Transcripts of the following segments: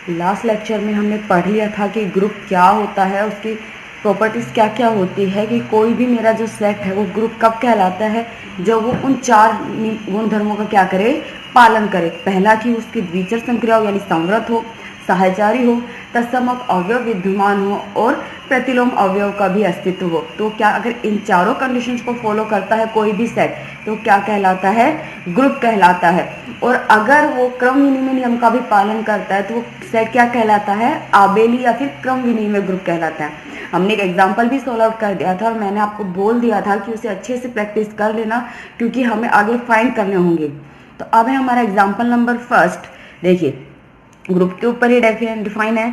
Last lecture में हमने पढ़ लिया था कि ग्रुप क्या होता है, उसकी प्रॉपर्टीज़ क्या क्या होती है, कि कोई भी मेरा जो सेट है वो ग्रुप कब कहलाता है, जब वो उन 4 गुण धर्मों का क्या करे, पालन करे। पहला कि उसकी द्विचर संक्रिया हो यानी संवृत हो, सहचारी हो, तत्समक अवयव विद्यमान हो और प्रतिलोम अवयव का भी अस्तित्व हो। तो क्या अगर इन चारों कंडीशंस को फॉलो करता है कोई भी सेट, तो क्या कहलाता है, ग्रुप कहलाता है। और अगर वो क्रम विनिमय नियम का भी पालन करता है तो वो सेट क्या कहलाता है, आबेली या फिर क्रम विनिमय ग्रुप कहलाता है। हमने एक एग्जाम्पल भी सोल्व आउट कर दिया था और मैंने आपको बोल दिया था कि उसे अच्छे से प्रैक्टिस कर लेना, क्योंकि हमें आगे फाइंड करने होंगे। तो अब है हमारा एग्जाम्पल नंबर फर्स्ट। देखिए, ग्रुप के ऊपर ही डिफाइन है,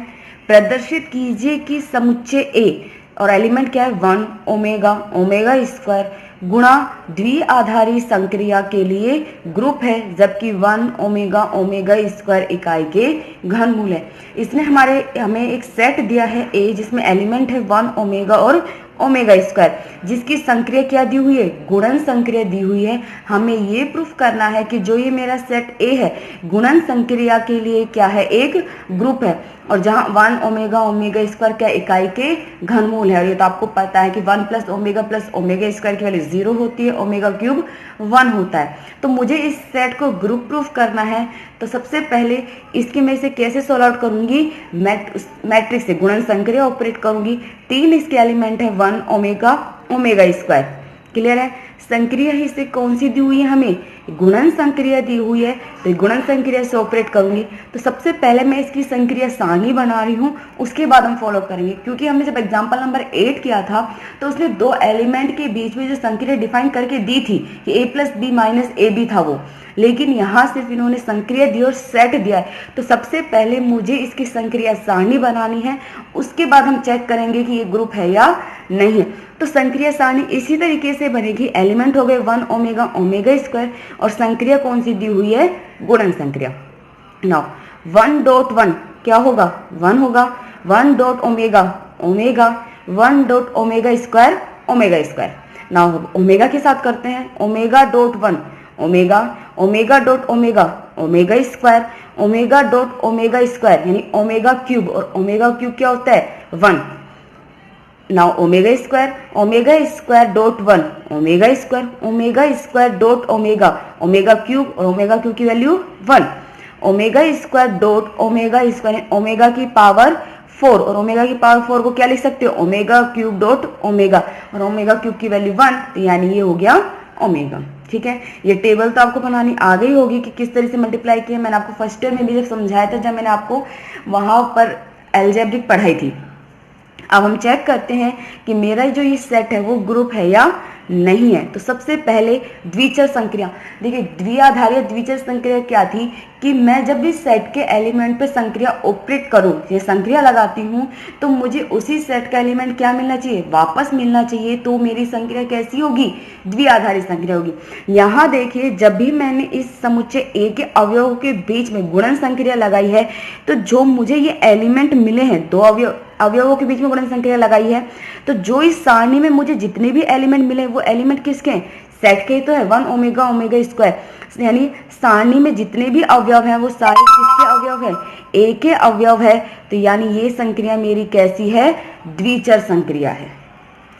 प्रदर्शित कीजिए कि समुच्चय ए और एलिमेंट क्या है 1 ओमेगा ओमेगा स्क्वायर गुणा द्विआधारी संक्रिया के लिए ग्रुप है, जबकि 1 ओमेगा ओमेगा स्क्वायर इकाई के घनमूल है। इसने हमें एक सेट दिया है ए, जिसमें एलिमेंट है 1 ओमेगा और ओमेगा स्क्वायर, जिसकी संक्रिया क्या दी हुई है, गुणन संक्रिया दी हुई है। हमें ये प्रूफ करना है कि जो ये मेरा सेट ए है गुणन संक्रिया के लिए क्या है, एक ग्रुप है, और जहाँ 1 ओमेगा ओमेगा स्क्वायर क्या इकाई के घनमूल है। और ये तो आपको पता है कि 1 प्लस ओमेगा स्क्वायर की वैल्यू 0 होती है, ओमेगा क्यूब 1 होता है। तो मुझे इस सेट को ग्रुप प्रूफ करना है, तो सबसे पहले इसकी मैं इसे कैसे सोल्व आउट करूंगी, मैट्रिक्स से गुणन संक्रिया ऑपरेट करूंगी। 3 इसके एलिमेंट है 1 ओमेगा ओमेगा स्क्वायर, क्लियर है। संक्रिया ही से कौन सी दी हुई है, हमें गुणन संक्रिया दी हुई है, तो गुणन संक्रिया से ऑपरेट करूंगी। तो सबसे पहले मैं इसकी संक्रिया सारणी बना रही हूँ, उसके बाद हम फॉलो करेंगे। क्योंकि हमने जब एग्जांपल नंबर 8 किया था तो उसने 2 एलिमेंट के बीच में जो संक्रिया डिफाइन करके दी थी कि a plus B minus A B था वो, लेकिन यहाँ सिर्फ इन्होंने संक्रिया दी और सेट दिया है। तो सबसे पहले मुझे इसकी संक्रिया सारणी बनानी है, उसके बाद हम चेक करेंगे कि ये ग्रुप है या नहीं है। तो संक्रिया सारणी इसी तरीके से बनेगी, एलिमेंट हो गए 1 ओमेगा ओमेगा स्क्वायर और संक्रिया कौन सी दी हुई है, गुणन संक्रिया। नाउ 1.1 क्या होगा, 1 होगा, 1 dot omega omega 1 dot omega square omega square. Now omega के साथ करते हैं, omega dot 1 omega omega dot omega omega square omega dot omega square यानी ओमेगा क्यूब, और ओमेगा क्यूब क्या होता है 1। Now omega square dot 1 omega square dot omega cube, और ओमेगा क्यूब की value 1। Omega square dot omega square omega की power 4, और omega की पावर 4 को क्या लिख सकते हो, ओमेगा क्यूब डॉट ओमेगा, और ओमेगा क्यूब की वैल्यू 1, तो यानी ये हो गया ओमेगा। ठीक है, ये टेबल तो आपको बनानी आ गई होगी कि किस तरह से मल्टीप्लाई किया। मैंने आपको फर्स्ट ईयर में भी जब समझाया था, जब मैंने आपको वहां पर अलजेब्रिक पढ़ाई थी। अब हम चेक करते हैं कि मेरा जो ये सेट है वो ग्रुप है या नहीं है। तो सबसे पहले द्विचर संक्रिया, देखिए द्विआधारी द्विचर संक्रिया क्या थी कि मैं जब भी सेट के एलिमेंट पे संक्रिया ऑपरेट करूं, ये संक्रिया लगाती हूं, तो मुझे उसी सेट का एलिमेंट क्या मिलना चाहिए, वापस मिलना चाहिए। तो मेरी संक्रिया कैसी होगी, द्विआधारी संक्रिया होगी। यहाँ देखिए, जब भी मैंने इस समुच्चय ए के अवयवों के बीच में गुणन संक्रिया लगाई है, तो जो मुझे ये एलिमेंट मिले हैं, 2 अवयवों के बीच में गुणन संक्रिया लगाई है, तो जो इस सारणी में मुझे जितने भी एलिमेंट मिले वो एलिमेंट किसके हैं, सेट के ही तो है, 1 ओमेगा ओमेगा स्क्वायर। यानी सारणी में जितने भी अवयव हैं वो सारे किसके अवयव है, ए के अवयव है। तो यानी ये संक्रिया मेरी कैसी है, द्विचर संक्रिया है।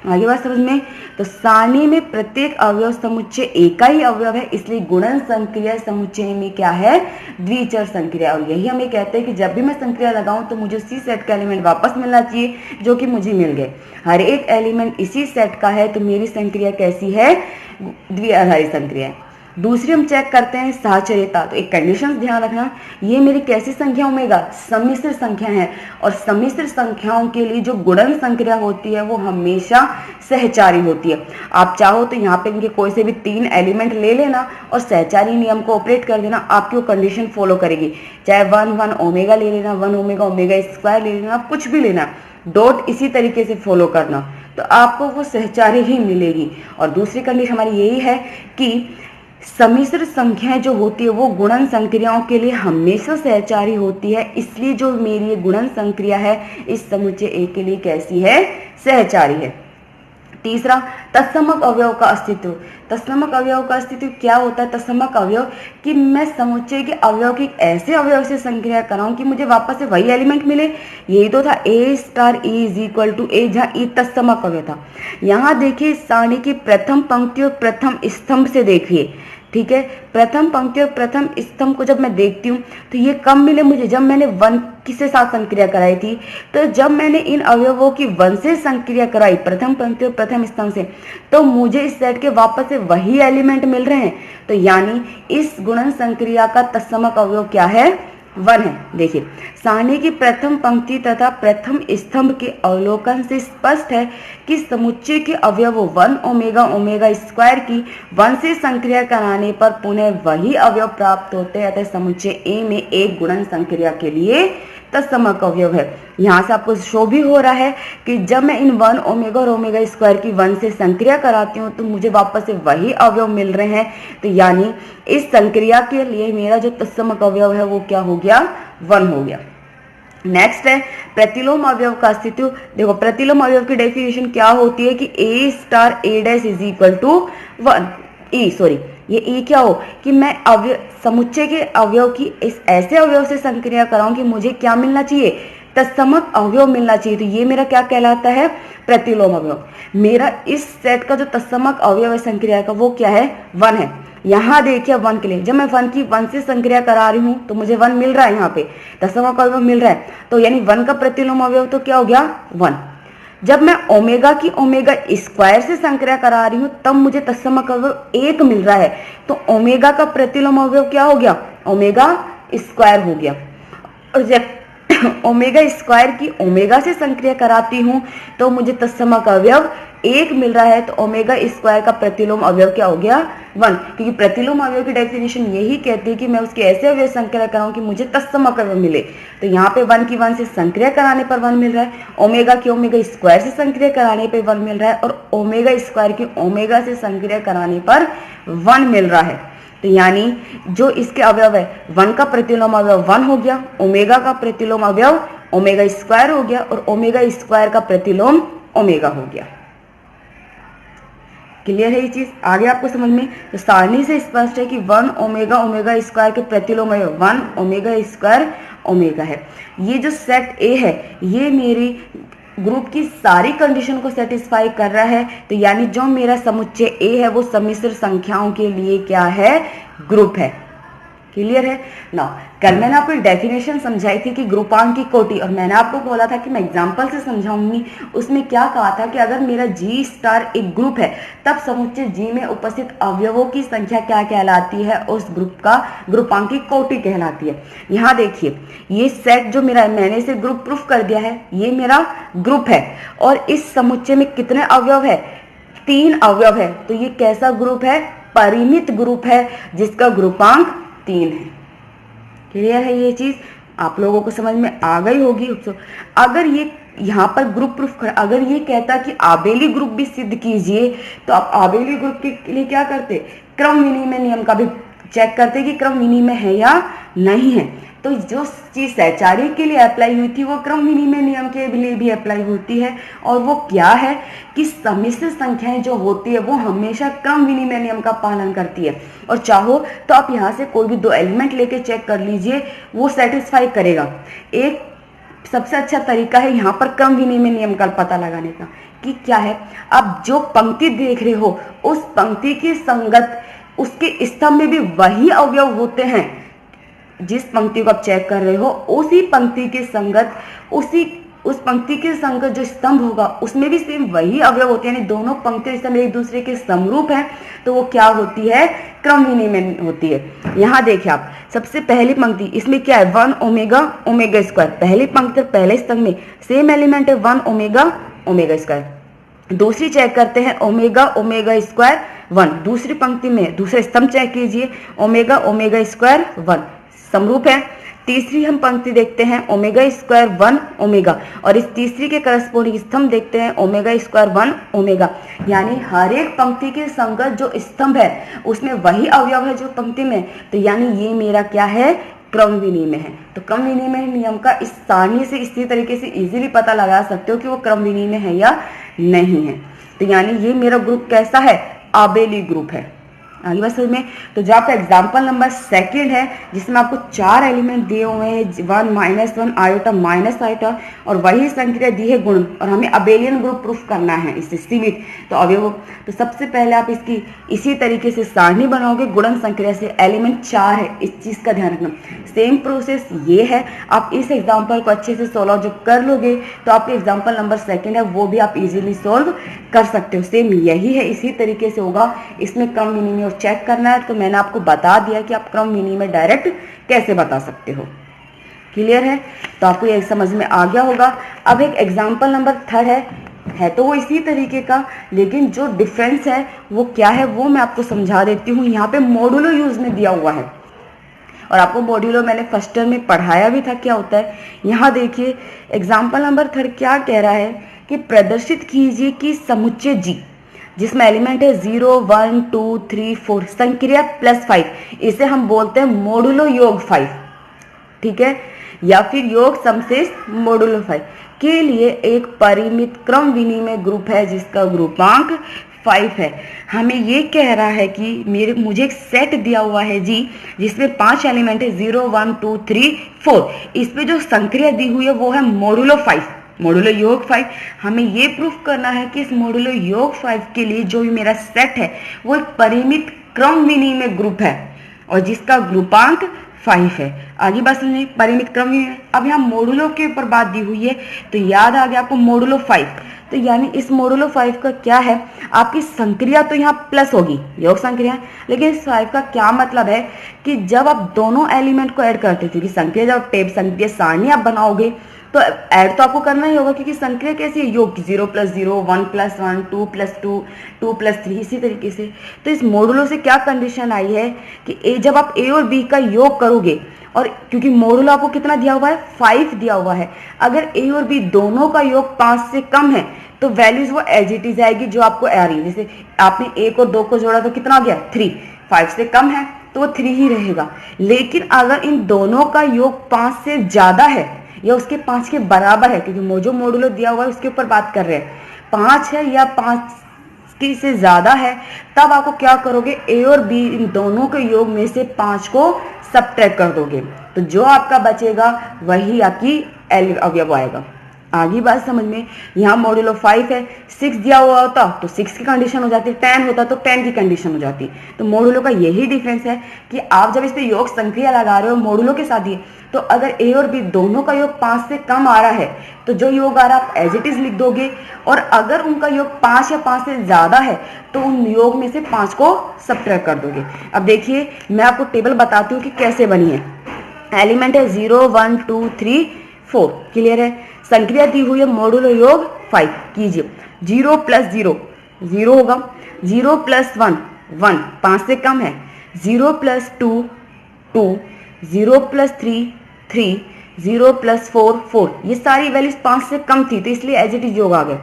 आगे बात समझ में। तो सारणी में प्रत्येक अवयव समुच्चय ए का ही अवयव है, इसलिए गुणन संक्रिया समुच्चय में क्या है, द्विचर संक्रिया। और यही हमें कहते हैं कि जब भी मैं संक्रिया लगाऊं तो मुझे उसी सेट का एलिमेंट वापस मिलना चाहिए जो कि मुझे मिल गए। हर एक एलिमेंट इसी सेट का है, तो मेरी संक्रिया कैसी है, द्विआधारी संक्रिया है। दूसरी हम चेक करते हैं साहचर्यता। तो एक कंडीशन ध्यान रखना, ये मेरी कैसी संख्या होगा, सम्मिश्र संख्या है, और सम्मिश्र संख्याओं के लिए जो गुणन संक्रिया होती है वो हमेशा सहचारी होती है। आप चाहो तो यहाँ पे इनके कोई से भी 3 एलिमेंट ले लेना और सहचारी नियम को ऑपरेट कर देना, आपकी वो कंडीशन फॉलो करेगी। चाहे 1 ओमेगा ले लेना, 1 ओमेगा ओमेगा स्क्वायर ले लेना, कुछ भी लेना, डॉट इसी तरीके से फॉलो करना, तो आपको वो सहचारी ही मिलेगी। और दूसरी कंडीशन हमारी यही है कि सम्मिश्र संख्याएं जो होती है वो गुणन संक्रियाओं के लिए हमेशा सहचारी होती है, इसलिए जो मेरी गुणन संक्रिया है इस समुच्चय ए के लिए कैसी है, सहचारी है। तीसरा, तत्समक अवयव का अस्तित्व। तत्समक अवयव का अस्तित्व क्या होता है? तत्समक अवयव कि मैं समुच्चय के अवयव की ऐसे अवयव से संक्रिया कराऊं कि मुझे वापस से वही एलिमेंट मिले। यही तो था A star E is equal to A, जहाँ ई तत्समक अवयव था। यहाँ देखिए सारणी की प्रथम पंक्ति और प्रथम स्तंभ से देखिए, ठीक है। प्रथम पंक्ति और प्रथम स्तंभ को जब मैं देखती हूँ तो ये कब मिले मुझे? जब मैंने वन किसके साथ संक्रिया कराई थी। तो जब मैंने इन अवयवों की वन से संक्रिया कराई, प्रथम पंक्ति और प्रथम स्तंभ से, तो मुझे इस सेट के वापस से वही एलिमेंट मिल रहे हैं। तो यानी इस गुणन संक्रिया का तत्समक अवयव क्या है? वन है। देखिए सारणी की प्रथम पंक्ति तथा प्रथम स्तंभ के अवलोकन से स्पष्ट है कि समुच्चय के अवयवों वन ओमेगा ओमेगा स्क्वायर की वन से संक्रिया कराने पर पुनः वही अवयव प्राप्त होते हैं। अतः समुच्चय ए में एक गुणन संक्रिया के लिए तत्समक अवयव है। यहाँ से आपको शो भी हो रहा है कि जब मैं इन वन ओमेगा और ओमेगा स्क्वायर की वन से संक्रिया कराती हूँ तो मुझे वापस से वही अवयव मिल रहे हैं। तो यानी इस संक्रिया के लिए मेरा जो तत्समक अवयव है वो क्या हो गया? वन हो गया। नेक्स्ट है प्रतिलोम अवयव का अस्तित्व। देखो प्रतिलोम अवयव की डेफिनेशन क्या होती है कि A star A dash is equal to one E, sorry ये ई क्या हो कि मैं अवयव समुच्चय के अवयव की इस ऐसे अवयव से संक्रिया कराऊं कि मुझे क्या मिलना चाहिए? तत्समक अवयव मिलना चाहिए। तो ये मेरा क्या कहलाता है? प्रतिलोम अवयव। मेरा इस सेट का जो तत्समक अवयव है संक्रिया का वो क्या है? वन है। यहाँ देखिए वन के लिए जब मैं वन से संक्रिया करा रही हूँ तो मुझे वन मिल रहा है, यहाँ पे तत्समक अवयव मिल रहा है। तो यानी वन का प्रतिलोम अवयव तो क्या हो गया? वन। जब मैं ओमेगा की ओमेगा स्क्वायर से संक्रिया करा रही हूँ तब मुझे तत्समक अवयव एक मिल रहा है। तो ओमेगा का प्रतिलोम अवयव क्या हो गया? ओमेगा स्क्वायर हो गया। और जब ओमेगा स्क्वायर की ओमेगा से संक्रिया कराती हूँ तो मुझे तत्समक अवयव एक मिल रहा है। तो ओमेगा स्क्वायर का प्रतिलोम अवयव क्या हो गया? वन। क्योंकि प्रतिलोम अवयव की डेफिनेशन यही कहती है कि मैं उसके ऐसे अवयव संक्रिया कराऊं कि मुझे तत्समक अवयव मिले। तो यहाँ पे वन की वन से संक्रिया कराने पर वन मिल रहा है, ओमेगा की ओमेगा स्क्वायर से संक्रिया कराने पर वन मिल रहा है, और ओमेगा स्क्वायर की ओमेगा से संक्रिया कराने पर वन मिल रहा है। तो यानी जो इसके अवयव है वन का प्रतिलोम अवयव वन हो गया, ओमेगा का प्रतिलोम अवयव ओमेगा स्क्वायर हो गया, और ओमेगा स्क्वायर का प्रतिलोम ओमेगा हो गया। क्लियर है ये चीज? आगे आपको समझ में? तो सारणी से स्पष्ट है कि वन ओमेगा ओमेगा स्क्वायर के प्रतिलोम अवयव वन ओमेगा स्क्वायर ओमेगा है। ये जो सेट ए है ये मेरी ग्रुप की सारी कंडीशन को सेटिस्फाई कर रहा है। तो यानी जो मेरा समुच्चय ए है वो सम्मिश्र संख्याओं के लिए क्या है? ग्रुप है। क्लियर है ना? कल मैंने आपको डेफिनेशन समझाई थी कि ग्रुपांक की कोटि, और मैंने आपको बोला था कि मैं एग्जांपल से समझाऊंगी। उसमें क्या कहा था कि अगर मेरा जी स्टार एक ग्रुप है तब समुच्चय जी में उपस्थित अवयवों की संख्या क्या कहलाती है? उस ग्रुप का ग्रुपांक की कोटि कहलाती है। यहाँ देखिए ये सेट जो मेरा मैंने इसे ग्रुप प्रूफ कर दिया है, ये मेरा ग्रुप है और इस समुच्चय में कितने अवयव है? 3 अवयव है। तो ये कैसा ग्रुप है? परिमित ग्रुप है जिसका ग्रुपांक 3 है। क्लियर है ये चीज? आप लोगों को समझ में आ गई होगी। अगर ये यहाँ पर ग्रुप प्रूफ अगर ये कहता कि आबेली ग्रुप भी सिद्ध कीजिए तो आप आबेली ग्रुप के लिए क्या करते? क्रम विनिमय नियम का भी चेक करते कि क्रम विनिमय है या नहीं है। तो जो चीज सहचारी के लिए अप्लाई हुई थी वो क्रम विनिमय नियम के लिए भी अप्लाई होती है, और वो क्या है कि सम्मिश्र संख्याएं जो होती है वो हमेशा क्रम विनिमय नियम का पालन करती है। और चाहो तो आप यहाँ से कोई भी 2 एलिमेंट लेके चेक कर लीजिए, वो सेटिस्फाई करेगा। एक सबसे अच्छा तरीका है यहाँ पर क्रम विनिमय नियम का पता लगाने का कि क्या है। आप जो पंक्ति देख रहे हो उस पंक्ति की संगत उसके स्तंभ में भी वही अवयव होते हैं। जिस पंक्ति को आप चेक कर रहे हो उसी पंक्ति के संगत उस पंक्ति के संगत जो स्तंभ होगा उसमें भी सेम वही अवयव होते हैं। यानी दोनों पंक्ति स्तंभ एक दूसरे के समरूप हैं तो वो क्या होती है? क्रम विनिमय होती है। यहाँ देखिए आप सबसे पहली पंक्ति, इसमें क्या है? 1 ओमेगा ओमेगा स्क्वायर। पहली पंक्ति पहले स्तंभ में सेम एलिमेंट है 1 ओमेगा ओमेगा स्क्वायर। दूसरी चेक करते हैं ओमेगा ओमेगा स्क्वायर 1। दूसरी पंक्ति में दूसरे स्तंभ चेक कीजिए ओमेगा ओमेगा स्क्वायर 1 समरूप है। तीसरी हम पंक्ति देखते हैं ओमेगा स्क्वायर 1 ओमेगा, और इस तीसरी के करस्पॉन्डिंग स्तंभ देखते हैं ओमेगा स्क्वायर 1 ओमेगा। यानी हर एक पंक्ति के संगत जो स्तंभ है उसमें वही अवयव है जो पंक्ति में। तो यानी ये मेरा क्या है? क्रम विनिमय है। तो क्रम विनिमय नियम का इस सारणी से इसी तरीके से इजीली पता लगा सकते हो कि वो क्रम विनिमय है या नहीं है। तो तो यानी ये मेरा ग्रुप कैसा है, आबेली ग्रुप है। आगे बात समझ में। तो जो आपका एग्जाम्पल नंबर 2 है जिसमें आपको 4 एलिमेंट दिए हुए हैं, 1 -1 आयोटा माइनस आयोटा, और वही संख्या दी है गुण, और हमें अबेलियन ग्रुप प्रूफ करना है इससे सीमित तो अवयव। तो सबसे पहले आप इसकी इसी तरीके से सारणी बनाओगे गुणन संख्या से, एलिमेंट 4 है, इस चीज का ध्यान रखना। सेम प्रोसेस ये है, आप इस एग्जाम्पल को अच्छे से सोल्व जब कर लोगे तो आपके एग्जाम्पल नंबर 2 है वो भी आप इजीली सोल्व कर सकते हो। सेम यही है, इसी तरीके से होगा। इसमें क्रम विनिमय चेक करना है तो मैंने आपको बता दिया कि आप क्रम विनिमय डायरेक्ट कैसे बता सकते हो। क्लियर है? तो आपको ये समझ में आ गया होगा। अब एक एग्जाम्पल नंबर 3 है तो वो इसी तरीके का, लेकिन जो डिफरेंस है वो क्या है वो मैं आपको समझा देती हूँ। यहाँ पे मॉडुलो यूज में दिया हुआ है, और आपको मॉड्यूलो मैंने फर्स्ट टर्म में पढ़ाया भी था क्या होता है। यहाँ देखिए एग्जाम्पल नंबर 3 क्या कह रहा है कि प्रदर्शित कीजिए कि समुच्चय जी जिसमें एलिमेंट है 0 1 2 3 4 संक्रिया +5, इसे हम बोलते हैं मोडुलो योग 5, ठीक है, या फिर योग समशेष मोडुलो 5 के लिए एक परिमित क्रम विनिमय ग्रुप है जिसका ग्रुपांक 5 है। हमें ये कह रहा है कि मुझे एक सेट दिया हुआ है जी जिसमें 5 एलिमेंट है 0 1 2 3 4, इसमें जो संक्रिया दी हुई है वो है मोडुलो 5, मोडुलो योग 5। हमें ये प्रूफ करना है कि इस मोडुलो योग 5 के लिए जो भी मेरा सेट है वो एक परिमित क्रम विनिमय ग्रुप है और जिसका ग्रुपांक 5 है। आगे बात समझिए, परिमित क्रम विनिमय। अब यहाँ मोडुलो के ऊपर बात दी हुई है तो याद आ गया आपको मोडुलो 5, तो यानी इस मोडुलो 5 का क्या है, आपकी संक्रिया तो यहाँ प्लस होगी, योग संक्रिया, लेकिन इस 5 का क्या मतलब है कि जब आप दोनों एलिमेंट को ऐड करते थे, संक्रिया जब टेप संक्रिया सारणी आप बनाओगे तो ऐड तो आपको करना ही होगा, क्योंकि संक्रिया कैसी है, योग 0 + 0 1 + 1 2 + 2 2 + 3 इसी तरीके से। तो इस मोडुलो से क्या कंडीशन आई है कि जब आप ए और बी का योग करोगे, और क्योंकि मोडुलो आपको कितना दिया हुआ है 5 दिया हुआ है, अगर ए और बी दोनों का योग 5 से कम है तो वैल्यूज वो एज इट इज आएगी जो आपको आ रही है। जैसे आपने 1 और 2 को जोड़ा तो कितना आ गया 3, 5 से कम है तो वो 3 ही रहेगा। लेकिन अगर इन दोनों का योग 5 से ज्यादा है या उसके 5 के बराबर है, क्योंकि जो मोडुलो दिया हुआ है उसके ऊपर बात कर रहे हैं, 5 है या 5 की से ज्यादा है, तब आपको क्या करोगे, ए और बी इन दोनों के योग में से 5 को सबट्रैक्ट कर दोगे, तो जो आपका बचेगा वही आपकी अवयव आएगा। आगे बात समझ में। यहाँ मॉड्यूलो 5 है, 6 दिया हुआ होता तो 6 की कंडीशन हो जाती, 10 होता तो 10 की कंडीशन हो जाती। तो मॉड्यूलो का यही डिफरेंस है कि आप जब इस पे योग संक्रिया लगा रहे हो मॉड्यूलो के साथ ही, तो अगर ए और बी दोनों का योग 5 से कम आ रहा है तो जो योग आ रहा है आप एज इट इज लिख दोगे, और अगर उनका योग 5 या 5 से ज्यादा है तो उन योग में से 5 को सबट्रैक्ट कर दोगे। अब देखिए मैं आपको टेबल बताती हूँ कि कैसे बनी है। एलिमेंट है 0 1 2 3 4, क्लियर है। संक्रिया दी हुई है मॉड्यूलो योग 5, कीजिए 0 + 0 0 होगा, 0 + 1 1 5 से कम है, 0 + 2 2, 0 + 3 3, 0 + 4 4, ये सारी वैल्यूज 5 से कम थी तो इसलिए एज इट इज योग आ गए।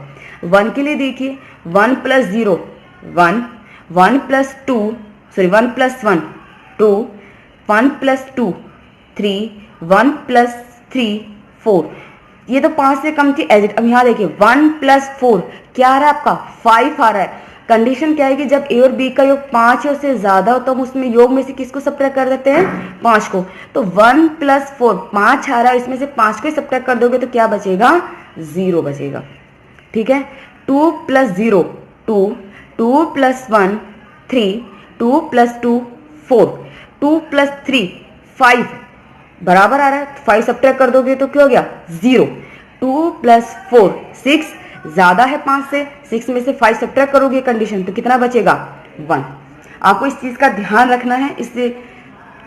1 के लिए देखिए 1 + 0 1, 1 + 2 सॉरी 1 + 1 2, 1 + 2 3, 1 + 3 4, ये तो 5 से कम थी एज इट। अब यहाँ देखिए 1 + 4 क्या आ रहा है आपका 5 आ रहा है। कंडीशन क्या है कि जब ए और बी का योग 5 या उससे ज्यादा हो तो हम उसमें योग में से किसको सबट्रैक्ट कर देते हैं 5 को। तो 1 + 4 5 आ रहा है, इसमें से 5 को सबट्रैक्ट कर दोगे तो क्या बचेगा 0 बचेगा, ठीक है। 2 + 0 2, 2 + 1 3, 2 + 2 4, 2 + 3 5 बराबर आ रहा है, 5 सबट्रैक्ट कर दोगे तो क्या हो गया 0। 2 + 4 6 ज्यादा है 5 से, 6 में से 5 सबट्रैक्ट करोगे कंडीशन तो कितना बचेगा 1। आपको इस चीज का ध्यान रखना है। इससे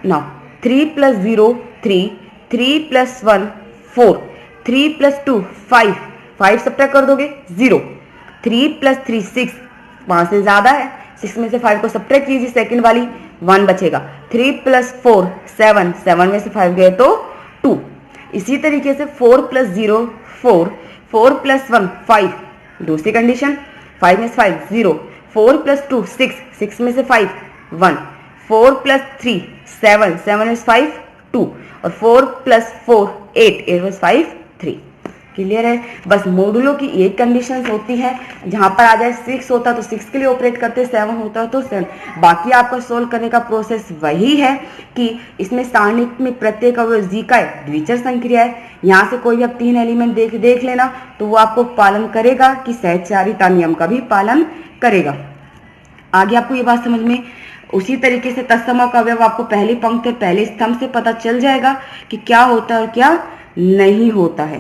नाउ 3 + 0 3, 3 + 1 4, 3 + 2 5 5 सबट्रैक्ट कर दोगे 0। 3 + 3 6 5 से ज्यादा है, 6 में से 5 को सबट्रैक्ट कीजिए सेकंड वाली 1 बचेगा। 3 + 4 7 7 में से 5 गए तो 2। इसी तरीके से 4 + 0 4, 4 + 1 5 दूसरी कंडीशन, 5 में से 5 0, 4 + 2 6 6 में से 5 1, 4 + 3 7 7 में से 5 2, और 4 + 4 8 8 में से 5 3। क्लियर है। बस मॉडुलो की एक कंडीशन होती है, जहां पर आ जाए 6 होता है तो 6 के लिए ऑपरेट करते, 7 होता है तो 7। बाकी आपको सोल्व करने का प्रोसेस वही है कि इसमें सारणी में प्रत्येक अवयव जी का द्विचर संक्रिया है। यहाँ से कोई भी आप 3 एलिमेंट देख लेना तो वो आपको पालन करेगा कि सहचारिता नियम का भी पालन करेगा। आगे आपको ये बात समझ में, उसी तरीके से तत्समों का अवयव आपको पहली पंक्ति पहले स्तंभ से पता चल जाएगा कि क्या होता है और क्या नहीं होता है।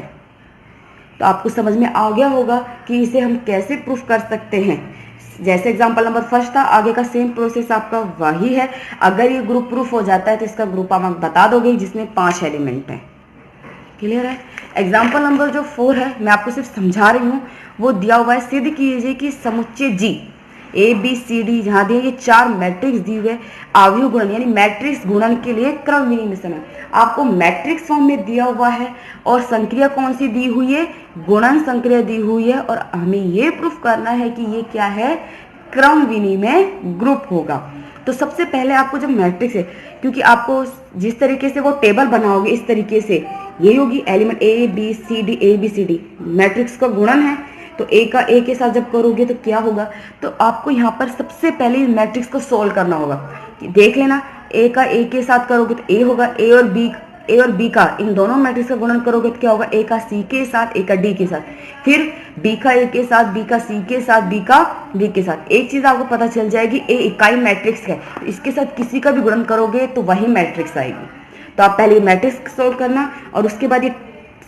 तो आपको समझ में आ गया होगा कि इसे हम कैसे प्रूफ कर सकते हैं। जैसे एग्जांपल नंबर फर्स्ट था, आगे का सेम प्रोसेस आपका वही है। अगर ये ग्रुप प्रूफ हो जाता है तो इसका ग्रुप आप बता दोगे जिसमें 5 एलिमेंट है। क्लियर है। एग्जांपल नंबर जो 4 है, मैं आपको सिर्फ समझा रही हूँ, वो दिया हुआ है सिद्ध कीजिए कि समुच्चय जी ABCD जहाँ दिए ये 4 मैट्रिक्स दिए हुए अवयव गुणन यानी मैट्रिक्स गुणन के लिए क्रम विनिमय है। आपको मैट्रिक्स फॉर्म में दिया हुआ है और संक्रिया कौन सी दी हुई है, गुणन संक्रिया दी हुई है, और हमें ये प्रूफ करना है कि ये क्या है, क्रम विनिमय ग्रुप होगा। तो सबसे पहले आपको जब मैट्रिक्स है, क्योंकि आपको जिस तरीके से वो टेबल बनाओगे इस तरीके से ये होगी एलिमेंट ABCD मैट्रिक्स का गुणन है, तो ए का ए के साथ जब करोगे तो क्या होगा, तो आपको यहाँ पर सबसे पहले मैट्रिक्स को सोल्व करना होगा। देख लेना, ए का ए के साथ करोगे तो ए होगा, ए और बी का इन दोनों मैट्रिक्स का गुणन करोगे तो क्या होगा, ए का सी के साथ, ए का डी के साथ, फिर बी का ए के साथ, बी का सी के साथ, बी का डी के साथ। एक चीज आपको पता चल जाएगी, ए इकाई मैट्रिक्स है, तो इसके साथ किसी का भी गुणन करोगे तो वही मैट्रिक्स आएगी। तो आप पहले मैट्रिक्स सोल्व करना और उसके बाद ये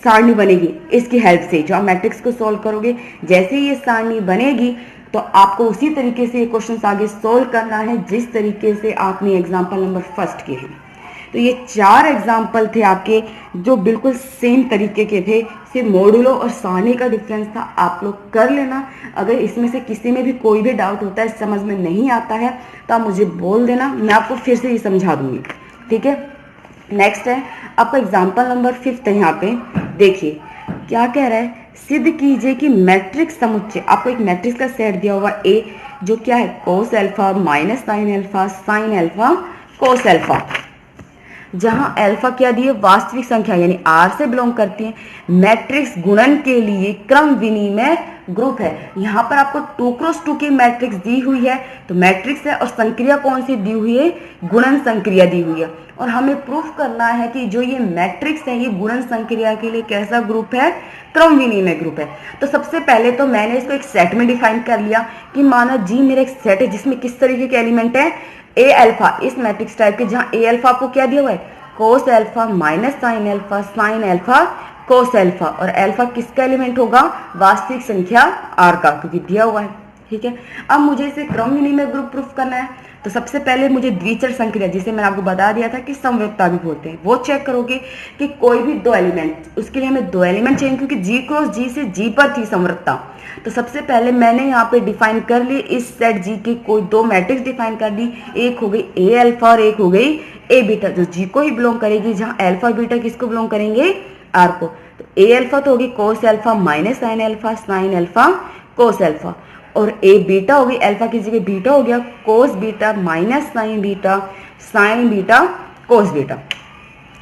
सारणी बनेगी इसकी हेल्प से, जो आप मैट्रिक्स को सोल्व करोगे, जैसे ये सारणी बनेगी तो आपको उसी तरीके से ये क्वेश्चन आगे सोल्व करना है जिस तरीके से आपने एग्जाम्पल नंबर फर्स्ट किए हैं। तो ये 4 एग्जाम्पल थे आपके जो बिल्कुल सेम तरीके के थे, सिर्फ मॉडुलो और सारणी का डिफरेंस था। आप लोग कर लेना। अगर इसमें से किसी में भी कोई भी डाउट होता है, समझ में नहीं आता है, तो आप मुझे बोल देना, मैं आपको फिर से ये समझा दूंगी। ठीक है। नेक्स्ट है आपका एग्जाम्पल नंबर 5 है। यहाँ पे देखिए क्या कह रहा है, सिद्ध कीजिए कि मैट्रिक्स समुच्चय, आपको एक मैट्रिक्स का सेट दिया हुआ ए, जो क्या है cos alpha minus sine alpha sine alpha cos alpha, जहां अल्फा क्या दिए, वास्तविक संख्या यानी आर से बिलोंग करती है, मैट्रिक्स गुणन के लिए क्रम विनिमय ग्रुप है। यहाँ पर आपको 2x2 की मैट्रिक्स दी हुई है, तो मैट्रिक्स है और संक्रिया कौन सी दी हुई है, गुणन संक्रिया दी हुई है, और हमें प्रूफ करना है कि जो ये मैट्रिक्स है ये गुणन संक्रिया के लिए कैसा ग्रुप है, क्रम विनिमय ग्रुप है। तो सबसे पहले तो मैंने इसको एक सेट में डिफाइन कर लिया कि माना जी मेरा एक सेट है जिसमें किस तरीके के एलिमेंट है, ए अल्फा, इस मैट्रिक्स टाइप के, जहां ए अल्फा आपको क्या दिया हुआ है, cos alpha minus sine alpha cos alpha, और अल्फा किसका एलिमेंट होगा, वास्तविक संख्या आर का, क्योंकि दिया हुआ है। ठीक है। अब मुझे इसे क्रम विनिमय ग्रुप प्रूफ करना है, तो सबसे पहले मुझे द्विचर संक्रिया, जिसे मैंने आपको बता दिया था कि समवृत्ता भी बोलते हैं, वो चेक करोगे कि कोई भी 2 एलिमेंट, उसके लिए हमें 2 एलिमेंट चाहिए क्योंकि जी क्रॉस जी से जी पर थी समवृत्ता। तो सबसे पहले मैंने यहाँ पे डिफाइन कर ली इस सेट जी के कोई 2 मैट्रिक्स डिफाइन कर दी, एक हो गई ए अल्फा और एक हो गई ए बीटा, जो जी को ही बिलोंग करेगी, जहाँ अल्फा बीटा किसको बिलोंग करेंगे, आर को। तो ए अल्फा तो होगी cos alpha minus sine alpha cos alpha, और ए बीटा होगी, अल्फा की जगह बीटा हो गया, cos beta minus sign beta cos beta.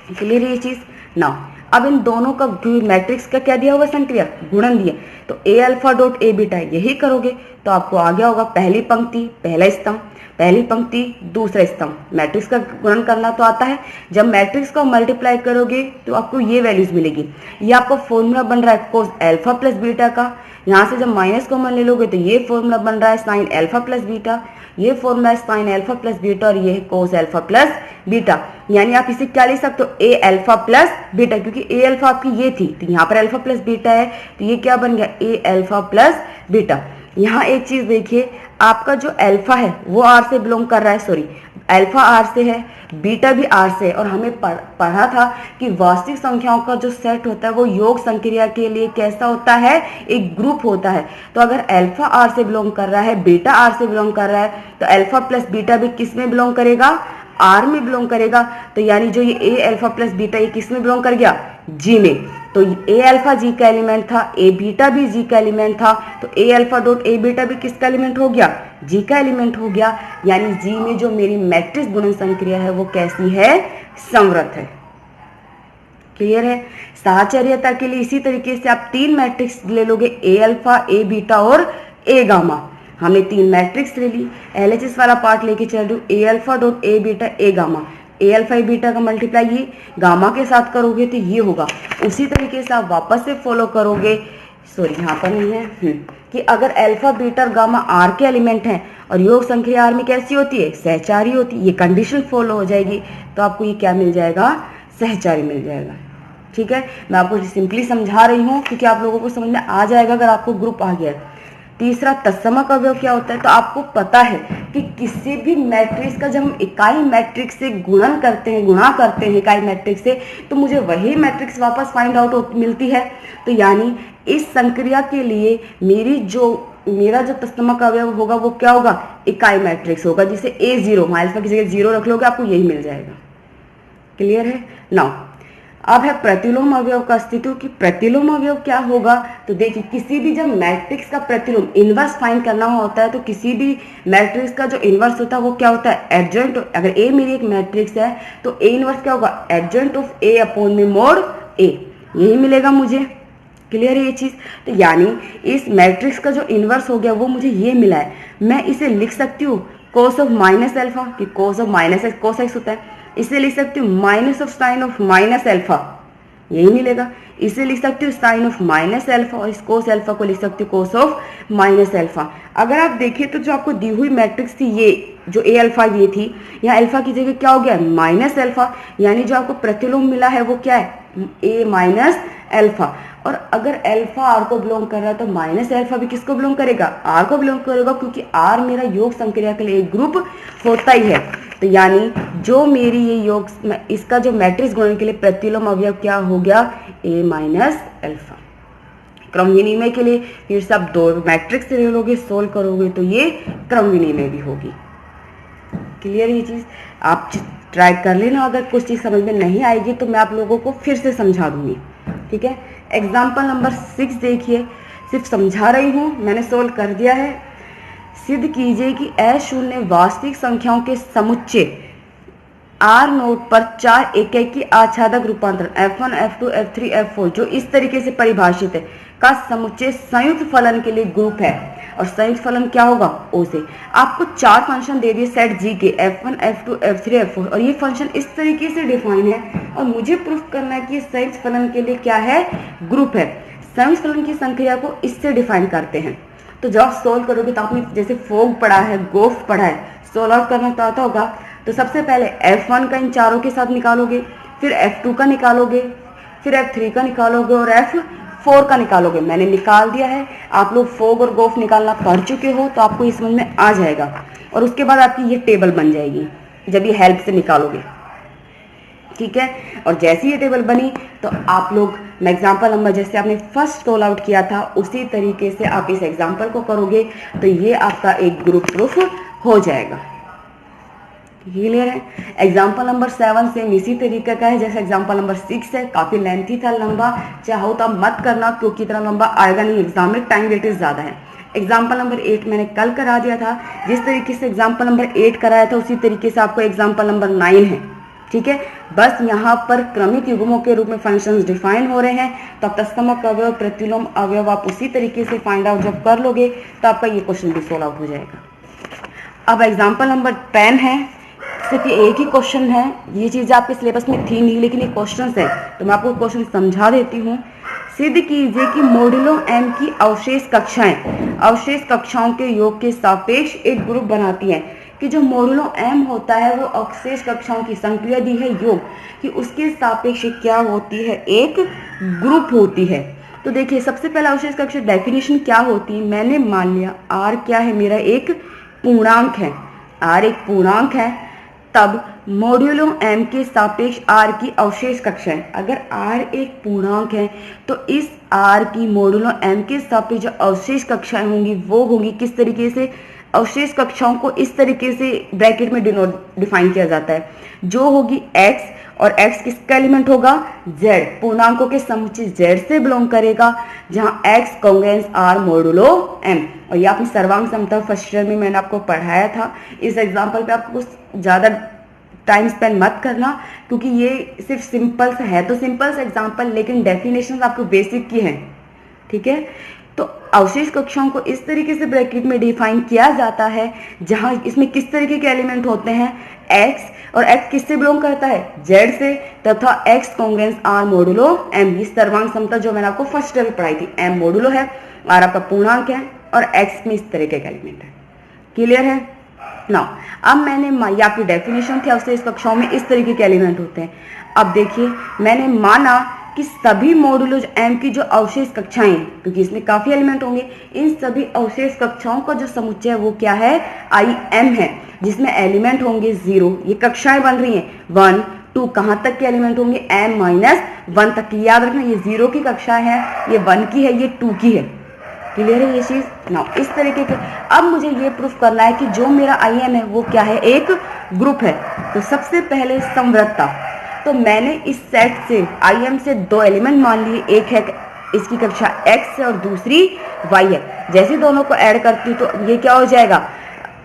Clear है ये चीज ना। अब इन दोनों का मैट्रिक्स का क्या दिया हुआ, संक्रिया गुणन दिया, तो ए अल्फा डॉट ए बीटा यही करोगे तो आपको आ गया होगा पहली पंक्ति पहला स्तंभ, पहली पंक्ति दूसरा स्तंभ। मैट्रिक्स का गुणन करना तो आता है, जब मैट्रिक्स को मल्टीप्लाई करोगे तो आपको ये वैल्यूज मिलेगी। ये आपका फॉर्मूला बन रहा है कोस अल्फा प्लस बीटा का, यहाँ से जब माइनस कॉमन ले लोगे तो ये फॉर्मूला बन रहा है साइन अल्फा प्लस बीटा, ये फॉर्मूला है साइन अल्फा प्लस बीटा, और ये है कोस अल्फा प्लस बीटा। यानी आप इसे क्या लिख सकते हो, ए अल्फा प्लस बीटा, क्योंकि ए अल्फा आपकी ये थी तो यहाँ पर अल्फा प्लस बीटा है, तो ये क्या बन गया, ए अल्फा प्लस बीटा। यहाँ एक चीज देखिए, आपका जो अल्फा है वो आर से बिलोंग कर रहा है, सॉरी अल्फा आर से है, बीटा भी आर से है, और हमें पढ़ा था कि वास्तविक संख्याओं का जो सेट होता है वो योग संक्रिया के लिए कैसा होता है, एक ग्रुप होता है। तो अगर अल्फा आर से बिलोंग कर रहा है, बीटा आर से बिलोंग कर रहा है, तो अल्फा प्लस बीटा भी किस में बिलोंग करेगा, आर में बिलोंग करेगा। तो यानी जो ये ए अल्फा प्लस बीटा ये किस में बिलोंग कर गया, जी में। तो ए अल्फा जी का एलिमेंट था, ए बीटा भी जी का एलिमेंट था, तो ए अल्फा डॉट ए बीटा भी किसका एलिमेंट हो गया, जी का एलिमेंट हो गया। यानी जी में जो मेरी मैट्रिक्स गुणन संक्रिया है वो कैसी है, समवृत्त है। क्लियर है। साहचर्यता के लिए इसी तरीके से आप 3 मैट्रिक्स ले लोगे, ए अल्फा, ए बीटा और ए गामा। हमने 3 मैट्रिक्स ले ली, एलएचएस वाला पार्ट लेके चल रही हूँ, A alpha dot A beta A gamma. A alpha A beta का मल्टीप्लाई ये गामा के साथ करोगे तो ये होगा। उसी तरीके से आप वापस से फॉलो करोगे, सॉरी यहाँ पर नहीं है, कि अगर अल्फा बीटा और गामा आर के एलिमेंट हैं और योग संख्या आर में कैसी होती है, सहचारी होती है, ये कंडीशन फॉलो हो जाएगी तो आपको ये क्या मिल जाएगा, सहचारी मिल जाएगा। ठीक है, मैं आपको सिंपली समझा रही हूँ क्योंकि आप लोगों को समझ में आ जाएगा अगर आपको ग्रुप आ गया है। तीसरा, तत्समक अवयव क्या होता है, तो आपको पता है कि किसी भी मैट्रिक्स का जब हम इकाई मैट्रिक्स से गुणा करते हैं इकाई मैट्रिक्स से, तो मुझे वही मैट्रिक्स वापस फाइंड आउट मिलती है। तो यानी इस संक्रिया के लिए मेरा जो तत्समक अवयव होगा वो क्या होगा, इकाई मैट्रिक्स होगा, जिसे A0, अल्फा की जगह 0 रख लोगे आपको यही मिल जाएगा। क्लियर है। नाउ अब है प्रतिलोम अवयव का अस्तित्व, कि प्रतिलोम अवयव क्या होगा। तो देखिए, किसी भी जब मैट्रिक्स का प्रतिलोम इनवर्स फाइंड करना होता है तो किसी भी मैट्रिक्स का जो इनवर्स होता है वो क्या होता है, एडजॉइंट। अगर ए मेरी एक मैट्रिक्स है तो ए इनवर्स क्या होगा, एडजॉइंट ऑफ ए अपॉन में मोड ए, यही मिलेगा मुझे। क्लियर है ये चीज। तो यानी इस मैट्रिक्स का जो इनवर्स हो गया वो मुझे ये मिला है। मैं इसे लिख सकती हूँ कोस ऑफ माइनस एल्फा, कि cos of minus x cos x होता है, इसे लिख सकती हूँ minus of sine of minus alpha, यही मिलेगा। इसे लिख सकती हूँ साइन ऑफ माइनस एल्फा और इस कोस एल्फा को लिख सकती हूँ कोस ऑफ माइनस एल्फा। अगर आप देखें तो जो आपको दी हुई मैट्रिक्स थी, ये जो ए अल्फा ये थी, यहाँ अल्फा की जगह क्या हो गया, माइनस एल्फा, यानी जो आपको प्रतिलोम मिला है वो क्या है, ए माइनस एल्फा। और अगर एल्फा आर को बिलोंग कर रहा है तो माइनस एल्फा भी किसको बिलोंग करेगा, आर को बिलोंग करेगा, क्योंकि आर मेरा योग संक्रिया के लिए एक ग्रुप होता ही है। तो यानी जो मेरी ये योग, इसका जो मैट्रिक्स गुणन के लिए प्रतिलोम अवयव क्या हो गया, ए माइनस एल्फा। क्रम विनिमय के लिए फिर से आप 2 मैट्रिक्स ले लोगे, सोल्व करोगे तो ये क्रम विनिमय भी होगी। क्लियर ये चीज, आप ट्राई कर लेना। अगर कुछ चीज समझ में नहीं आएगी तो मैं आप लोगों को फिर से समझा दूंगी। ठीक है, एग्जाम्पल नंबर 6 देखिए, सिर्फ समझा रही हूँ, मैंने सोल्व कर दिया है। सिद्ध कीजिए कि अशून्य वास्तविक संख्याओं के समुच्चय आर नोट पर 4 एकाकी आच्छादक रूपांतरण F1, F2, F3, F4 जो इस तरीके से परिभाषित है का समुच्चय संयुक्त फलन के लिए ग्रुप है। और संयुक्त फलन क्या होगा, O से। आपको 4 फंक्शन दे दिए सेट G के, F1, F2, F3, F4, और ये फंक्शन इस तरीके से डिफाइन है और मुझे प्रूफ करना है कि संयुक्त फलन के लिए क्या है, ग्रुप है। संयुक्त फलन की संख्या को इससे डिफाइन करते हैं। तो जब आप सोल्व करोगे तो आपने जैसे फोग पढ़ा है, गोफ पढ़ा है, सोल्व आउट करना तो आता होगा। तो सबसे पहले F1 का इन चारों के साथ निकालोगे, फिर F2 का निकालोगे, फिर F3 का निकालोगे और F4 का निकालोगे। मैंने निकाल दिया है, आप लोग फोग और गोफ निकालना पढ़ चुके हो तो आपको ये समझ में आ जाएगा। और उसके बाद आपकी ये टेबल बन जाएगी जब ये हेल्प से निकालोगे। ठीक है, और जैसे ये टेबल बनी तो आप लोग एग्जाम्पल नंबर जैसे आपने फर्स्ट सोल्व आउट किया था उसी तरीके से आप इस एग्जाम्पल को करोगे तो ये आपका एक ग्रुप प्रूफ हो जाएगा। क्लियर है। एग्जाम्पल नंबर 7 सेम इसी तरीके का है जैसे एग्जाम्पल नंबर 6 है। काफी लेंथी था, लंबा, चाहो तो आप मत करना क्योंकि इतना लंबा आएगा नहीं एग्जाम में, टाइम वेटेज ज्यादा है। एग्जाम्पल नंबर 8 मैंने कल करा दिया था, जिस तरीके से एग्जाम्पल नंबर 8 कराया था उसी तरीके से आपको एग्जाम्पल नंबर 9 है। ठीक है, बस यहाँ पर क्रमिक युग्मों के रूप में फंक्शंस डिफाइन हो रहे हैं। तो आप तत्समक अवयव, प्रतिलोम अवयव आप उसी तरीके से फाइंड आउट जब कर लोगे तो आपका ये क्वेश्चन भी सोल्व आउट हो जाएगा। अब एग्जाम्पल नंबर 10 है, सिर्फ ये एक ही क्वेश्चन है, ये चीज आपके सिलेबस में थी नहीं लेकिन ये क्वेश्चन है तो मैं आपको क्वेश्चन समझा देती हूँ। सिद्ध कीजिए कि मॉड्यूलो m की अवशेष कक्षाओं के योग के सापेक्ष एक ग्रुप बनाती हैं। कि जो मॉड्यूलो m होता है वो अवशेष कक्षाओं की संक्रिया दी है योग कि उसके सापेक्ष क्या होती है, एक ग्रुप होती है। तो देखिए सबसे पहला अवशेष कक्षा डेफिनेशन क्या होती है, मैंने मान लिया r क्या है, मेरा एक पूर्णांक है, r एक पूर्णांक है, तब मॉड्यूलो m के सापेक्ष r की अवशेष कक्षा है। अगर r एक पूर्णांक है तो इस r की मॉड्यूलो m के सापेक्ष जो अवशेष कक्षाएं होंगी वो होंगी किस तरीके से, अवशेष कक्षाओं को इस तरीके से ब्रैकेट में डिफाइन किया जाता है, जो होगी x और x किसका एलिमेंट होगा, z, पूर्णांकों के समुच्चय z से बिलोंग करेगा, जहां x congruence r modulo m। और ये आपने सर्वांग समता फर्स्ट ईयर में मैंने आपको पढ़ाया था। इस एग्जाम्पल पे आपको कुछ ज़्यादा टाइम स्पेंड मत करना, क्योंकि ये सिर्फ सिंपल सा है तो सिंपल सा एग्जाम्पल, लेकिन डेफिनेशन आपको बेसिक की है, ठीक है। तो अवशेष कक्षाओं को इस तरीके से ब्रैकेट में डिफाइन किया जाता है, जहां इसमें किस तरीके के एलिमेंट होते हैं, x, और x किससे बिलोंग करता है, z से, तथा x congruence r modulo m। ये सर्वांग समता जो मैंने आपको फर्स्ट ईयर में पढ़ाई थी, m मोडुलो है, r आपका पूर्णांक है, और x में इस तरीके का एलिमेंट है। क्लियर है ना। अब मैंने ये आपकी डेफिनेशन थी, अवशेष कक्षाओं में इस तरीके के एलिमेंट होते हैं। अब देखिए, मैंने माना कि सभी मॉडुलो m की जो अवशेष कक्षाएं हैं, क्योंकि इसमें काफी एलिमेंट होंगे, इन सभी अवशेष कक्षाओं का जो समुच्चय है वो क्या है, IM है, जिसमें एलिमेंट होंगे 0। ये कक्षाएं बन रही हैं 1 2, कहां तक के एलिमेंट होंगे, m-1 तक की। याद रखना, ये 0 की कक्षा है, ये 1 की है, ये 2 की है। क्लियर है ये चीज ना। इस तरीके के अब मुझे ये प्रूफ करना है कि जो मेरा IM है वो क्या है, एक ग्रुप है। तो सबसे पहले समवृत्ता, तो मैंने इस सेट से IM से 2 एलिमेंट मान लिए, एक है इसकी कक्षा x है और दूसरी y है। जैसे दोनों को ऐड करती हूँ तो ये क्या हो जाएगा,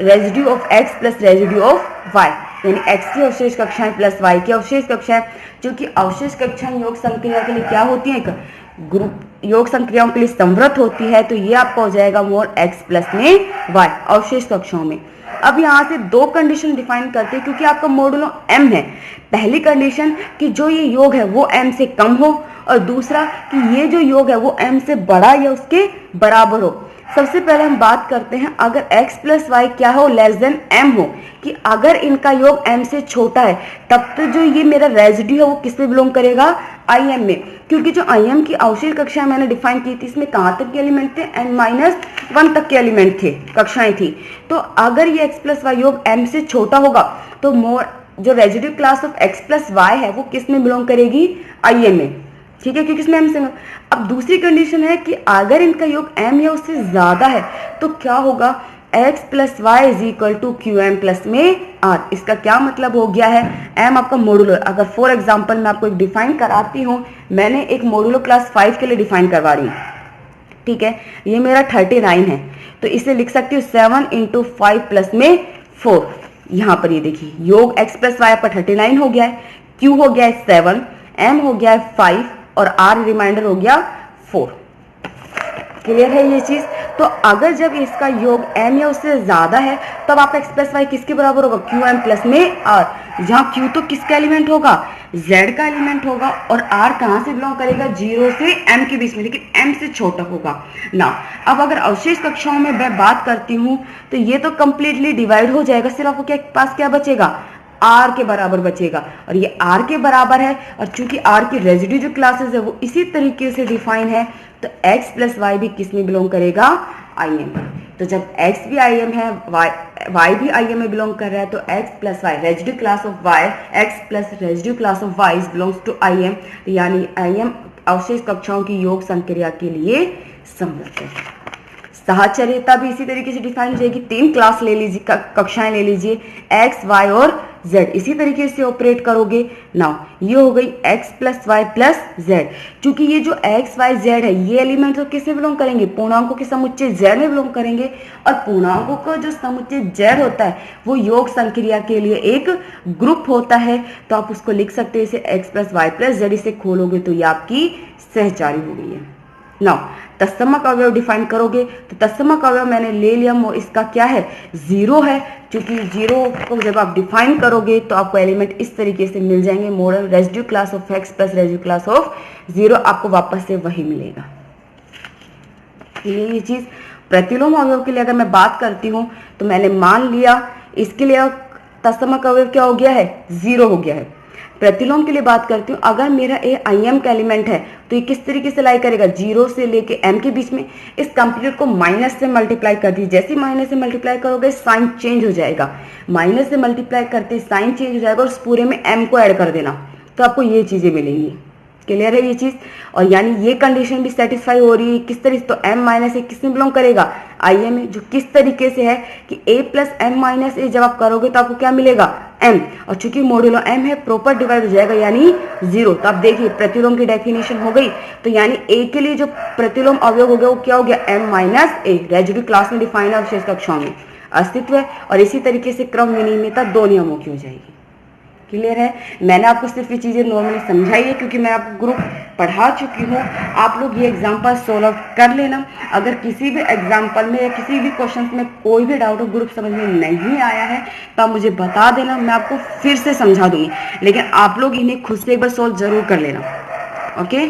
residue of x plus residue of y, यानी x की अवशेष कक्षाएं प्लस y की अवशेष कक्षाएं। क्योंकि अवशेष कक्षाएं योग संक्रिया के लिए क्या होती है, ग्रुप योग संक्रियाओं के लिए संवृत होती है, तो ये आपका हो जाएगा मोर x प्लस में y अवशेष कक्षाओं में। अब यहाँ से 2 कंडीशन डिफाइन करते हैं, क्योंकि आपका मोडुलो m है। पहली कंडीशन कि जो ये योग है वो m से कम हो, और दूसरा कि ये जो योग है वो m से बड़ा या उसके बराबर हो। सबसे पहले हम बात करते हैं, अगर x प्लस वाई क्या हो, लेस देन m हो, कि अगर इनका योग m से छोटा है तब तो जो ये मेरा रेजिड्यू है वो किस में बिलोंग करेगा, IM में। क्योंकि जो IM की अवशेष कक्षाएं मैंने डिफाइन की थी, इसमें कहाँ तक के एलिमेंट थे, n-1 तक के एलिमेंट थे, कक्षाएं थी। तो अगर ये x प्लस वाई योग m से छोटा होगा तो जो residue class of x plus Y है वो किस में बिलोंग करेगी, IM में, ठीक है, क्योंकि इसमें m से। अब दूसरी कंडीशन है कि अगर इनका योग m या उससे ज्यादा है तो क्या होगा, x plus Y is equal to QM plus में R। इसका क्या मतलब हो गया है, m आपका मोडुलो। अगर फॉर एग्जाम्पल मैं आपको एक डिफाइन कराती हूँ, मैंने एक मोडुलो क्लास 5 के लिए डिफाइन करवा रही हूँ, ठीक है, ये मेरा 39 है, तो इसे लिख सकती हूँ 7 इंटू 5 प्लस में 4। यहाँ पर ये देखिए, योग x प्लस वाई आपका 39 हो गया है, Q हो गया है 7, M हो गया है 5, और R रिमाइंडर हो गया 4। क्लियर है ये चीज। तो अगर जब इसका योग m या उससे ज्यादा है तब आपका x प्लस वाई किसके बराबर होगा, QM प्लस में R। जहाँ Q तो किसका एलिमेंट होगा, Z का एलिमेंट होगा, और R कहाँ से बिलोंग करेगा, 0 से m के बीच में, लेकिन m से छोटा होगा ना। अब अगर अवशेष कक्षाओं में मैं बात करती हूँ तो ये तो कंप्लीटली डिवाइड हो जाएगा, सिर्फ आपको पास क्या बचेगा, R के बराबर बचेगा, और ये R के बराबर है। और चूंकि R की रेजिड्यू जो क्लासेस है वो इसी तरीके से डिफाइन है, तो x प्लस वाई भी किस में बिलोंग करेगा, IM। तो जब x भी IM है, y भी IM में बिलोंग कर रहा है, तो x plus Y residue class of y, x plus residue class of y belongs to IM, यानी IM अवशेष कक्षाओं की योग संक्रिया के लिए समृत है। साहचर्यता भी इसी तरीके से डिफाइन हो जाएगी, 3 क्लास ले लीजिए, कक्षाएं ले लीजिए, x, y और z, इसी तरीके से ऑपरेट करोगे। नाउ ये हो गई x plus Y plus z। चूंकि ये जो x, y, z है ये एलिमेंट तो किसमें बिलोंग करेंगे, पूर्णांकों के समुच्चय z में बिलोंग करेंगे, और पूर्णांकों का जो समुच्चय z होता है वो योग संक्रिया के लिए एक ग्रुप होता है। तो आप उसको लिख सकते हैं इसे x plus Y plus z, इसे खोलोगे तो ये आपकी सहचारी हो गई है। नाउ तत्समक अवयव डिफाइन करोगे, तो तत्समक अवयव मैंने ले लिया, इसका क्या है, 0 है। क्योंकि 0 को जब आप डिफाइन करोगे तो आपको एलिमेंट इस तरीके से मिल जाएंगे, model residue class of x plus residue class of 0, आपको वापस से वही मिलेगा। ये चीज प्रतिलोम अवयव के लिए अगर मैं बात करती हूँ तो मैंने मान लिया इसके लिए तत्समक अवयव क्या हो गया है, 0 हो गया है। प्रतिलोम के लिए बात करती हूँ, अगर मेरा ए IM का एलिमेंट है तो ये किस तरीके से लाई करेगा, 0 से लेके m के बीच में। इस कंप्लीट को माइनस से मल्टीप्लाई कर दीजिए, जैसे माइनस से मल्टीप्लाई करोगे साइन चेंज हो जाएगा, माइनस से मल्टीप्लाई करते साइन चेंज हो जाएगा, और उस पूरे में m को ऐड कर देना, तो आपको ये चीजें मिलेंगी। क्लियर है ये चीज। और यानी ये कंडीशन भी सेटिस्फाई हो रही है किस तरीके से, तो m माइनस ए किस में बिलोंग करेगा, IM में, जो किस तरीके से है कि a प्लस m माइनस ए जब आप करोगे तो आपको क्या मिलेगा, m, और चूंकि मॉड्यूलो m है प्रॉपर डिवाइड हो जाएगा यानी 0। तो आप देखिए प्रतिलोम की डेफिनेशन हो गई, तो यानी a के लिए जो प्रतिलोम अवयव हो गया वो क्या हो गया, m माइनस ए, रेजिड्यू क्लास में डिफाइन है अवशेष कक्षाओं में अस्तित्व है। और इसी तरीके से क्रम विनिमयता 2 नियमों की हो जाएगी। क्लियर है। मैंने आपको सिर्फ ये चीज़ें नॉर्मली समझाई है क्योंकि मैं आपको ग्रुप पढ़ा चुकी हूँ। आप लोग ये एग्जाम्पल सोल्व कर लेना। अगर किसी भी एग्जाम्पल में या किसी भी क्वेश्चन में कोई भी डाउट हो, ग्रुप समझ में नहीं आया है, तो आप मुझे बता देना, मैं आपको फिर से समझा दूंगी। लेकिन आप लोग इन्हें खुद से एक बार सोल्व जरूर कर लेना। ओके।